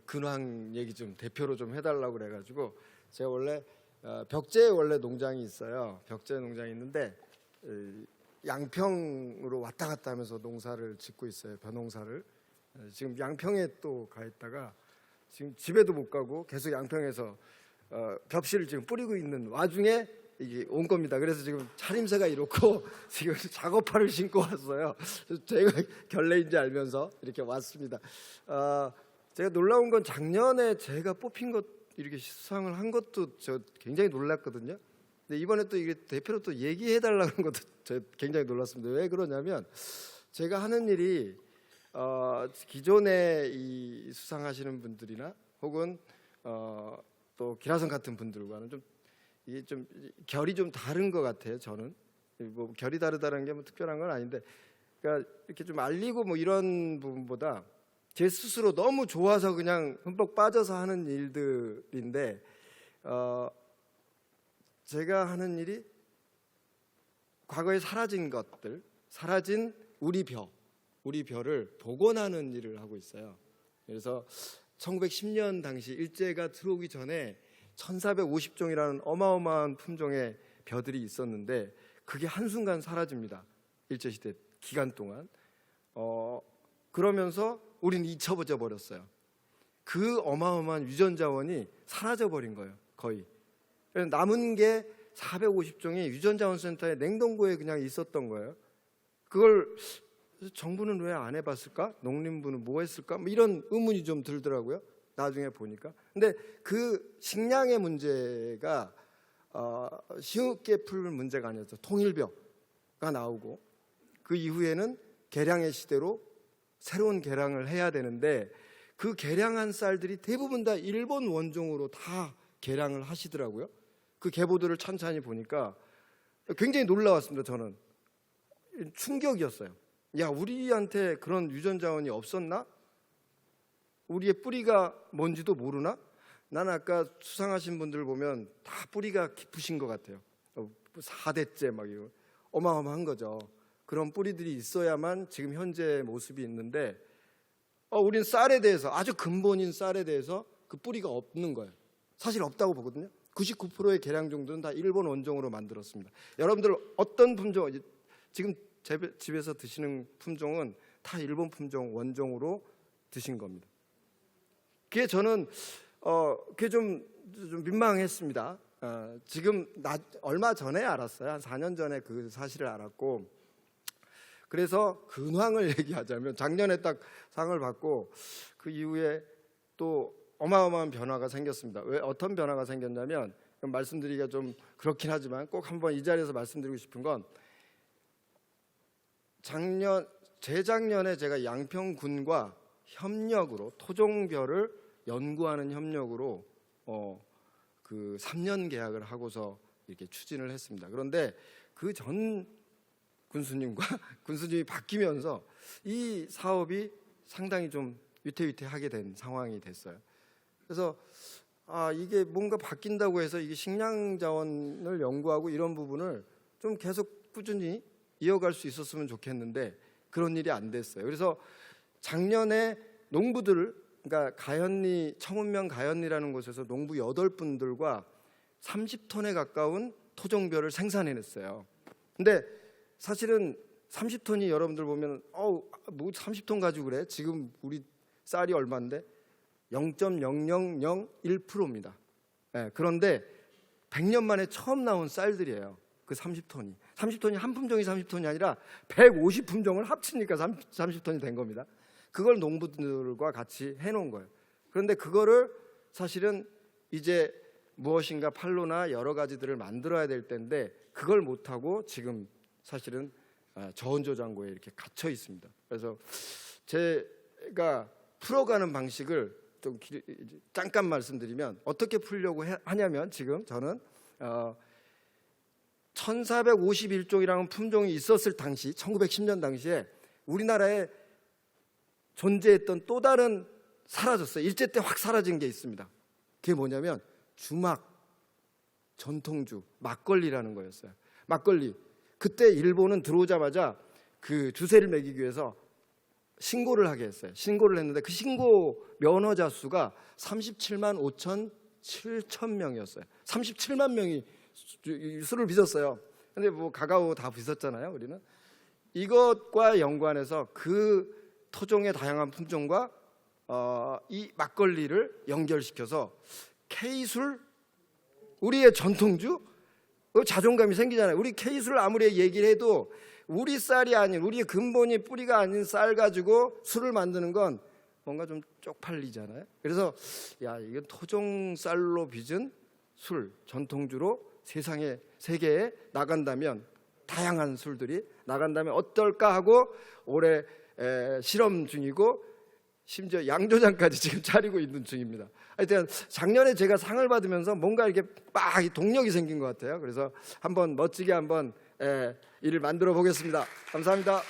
근황 얘기 좀 대표로 좀 해달라고 그래가지고 제가 원래 벽제에 원래 농장이 있어요. 벽제 농장이 있는데 양평으로 왔다 갔다 하면서 농사를 짓고 있어요. 벼농사를. 지금 양평에 또 가 있다가 지금 집에도 못 가고 계속 양평에서 벽실을 지금 뿌리고 있는 와중에 이게 온 겁니다. 그래서 지금 차림새가 이렇고 지금 작업화를 신고 왔어요. 제가 결례인지 알면서 이렇게 왔습니다. 제가 놀라운 건 작년에 제가 뽑힌 것 이렇게 수상을 한 것도 저 굉장히 놀랐거든요. 근데 이번에 또 이게 대표로 또 얘기해 달라는 것도 제가 굉장히 놀랐습니다. 왜 그러냐면 제가 하는 일이 기존에 이 수상하시는 분들이나 혹은 또 기라성 같은 분들과는 좀 이게 좀 결이 좀 다른 것 같아요. 저는 뭐 결이 다르다는 게 뭐 특별한 건 아닌데, 그러니까 이렇게 좀 알리고 뭐 이런 부분보다 제 스스로 너무 좋아서 그냥 흠뻑 빠져서 하는 일들인데, 제가 하는 일이 과거에 사라진 것들, 사라진 우리 벼를 복원하는 일을 하고 있어요. 그래서 1910년 당시 일제가 들어오기 전에 1450종이라는 어마어마한 품종의 벼들이 있었는데 그게 한순간 사라집니다. 일제시대 기간 동안. 그러면서 우리는 잊혀져 버렸어요. 그 어마어마한 유전자원이 사라져 버린 거예요. 거의. 남은 게 450종이 유전자원센터의 냉동고에 그냥 있었던 거예요. 그걸 정부는 왜 안 해봤을까? 농림부는 뭐 했을까? 뭐 이런 의문이 좀 들더라고요. 나중에 보니까. 근데 그 식량의 문제가 쉽게 풀 문제가 아니었죠. 통일벼가 나오고 그 이후에는 개량의 시대로 새로운 개량을 해야 되는데 그 개량한 쌀들이 대부분 다 일본 원종으로 다 개량을 하시더라고요. 그 계보들을 찬찬히 보니까 굉장히 놀라웠습니다. 저는 충격이었어요. 야, 우리한테 그런 유전자원이 없었나? 우리의 뿌리가 뭔지도 모르나? 나는 아까 수상하신 분들 보면 다 뿌리가 깊으신 것 같아요. 4대째 막 이거 어마어마한 거죠. 그런 뿌리들이 있어야만 지금 현재 모습이 있는데 우린 쌀에 대해서, 아주 근본인 쌀에 대해서 그 뿌리가 없는 거예요. 사실 없다고 보거든요. 99%의 개량 정도는 다 일본 원종으로 만들었습니다. 여러분들 어떤 품종, 지금 집에서 드시는 품종은 다 일본 품종 원종으로 드신 겁니다. 그게 저는 그게 좀 민망했습니다. 지금 얼마 전에 알았어요. 한 4년 전에 그 사실을 알았고, 그래서 근황을 얘기하자면 작년에 딱 상을 받고 그 이후에 또 어마어마한 변화가 생겼습니다. 왜 어떤 변화가 생겼냐면, 말씀드리기가 좀 그렇긴 하지만 꼭 한번 이 자리에서 말씀드리고 싶은 건, 재작년에 제가 양평군과 협력으로 토종벼를 연구하는 협력으로 그 3년 계약을 하고서 이렇게 추진을 했습니다. 그런데 그 전 군수님과 군수님이 바뀌면서 이 사업이 상당히 좀 위태위태하게 된 상황이 됐어요. 그래서 이게 뭔가 바뀐다고 해서 이게 식량 자원을 연구하고 이런 부분을 좀 계속 꾸준히 이어갈 수 있었으면 좋겠는데 그런 일이 안 됐어요. 그래서 작년에 농부들, 그러니까 가현리, 청운면 가현리라는 곳에서 농부 8분들과 30톤에 가까운 토종벼를 생산해냈어요. 근데 사실은 30톤이 여러분들 보면 뭐 30톤 가지고 그래? 지금 우리 쌀이 얼마인데? 0.0001%입니다. 네, 그런데 100년 만에 처음 나온 쌀들이에요. 그 30톤이 한 품종이 30톤이 아니라 150품종을 합치니까 30톤이 된 겁니다. 그걸 농부들과 같이 해놓은 거예요. 그런데 그거를 사실은 이제 무엇인가 판로나 여러 가지들을 만들어야 될 때인데 그걸 못하고 지금 사실은 저온저장고에 이렇게 갇혀 있습니다. 그래서 제가 풀어가는 방식을 좀 잠깐 말씀드리면, 어떻게 풀려고 하냐면, 지금 저는 1451종이라는 품종이 있었을 당시 1910년 당시에 우리나라에 존재했던 또 다른, 사라졌어요. 일제 때 확 사라진 게 있습니다. 그게 뭐냐면 주막, 전통주, 막걸리라는 거였어요. 막걸리. 그때 일본은 들어오자마자 그 주세를 매기기 위해서 신고를 하게 했어요. 신고를 했는데 그 신고 면허자 수가 37만 7천 명이었어요. 37만 명이 술을 빚었어요. 근데 뭐 가가오 다 빚었잖아요, 우리는. 이것과 연관해서 그 토종의 다양한 품종과 이 막걸리를 연결시켜서 K술, 우리의 전통주, 자존감이 생기잖아요. 우리 K술 아무리 얘기를 해도 우리 쌀이 아닌, 우리의 근본이 뿌리가 아닌 쌀 가지고 술을 만드는 건 뭔가 좀 쪽팔리잖아요. 그래서 야, 이건 토종 쌀로 빚은 술, 전통주로 세계에 나간다면, 다양한 술들이 나간다면 어떨까 하고 올해 실험 중이고, 심지어 양조장까지 지금 차리고 있는 중입니다. 하여튼 작년에 제가 상을 받으면서 뭔가 이렇게 막 동력이 생긴 것 같아요. 그래서 한번 멋지게 한번 일을 만들어 보겠습니다. 감사합니다.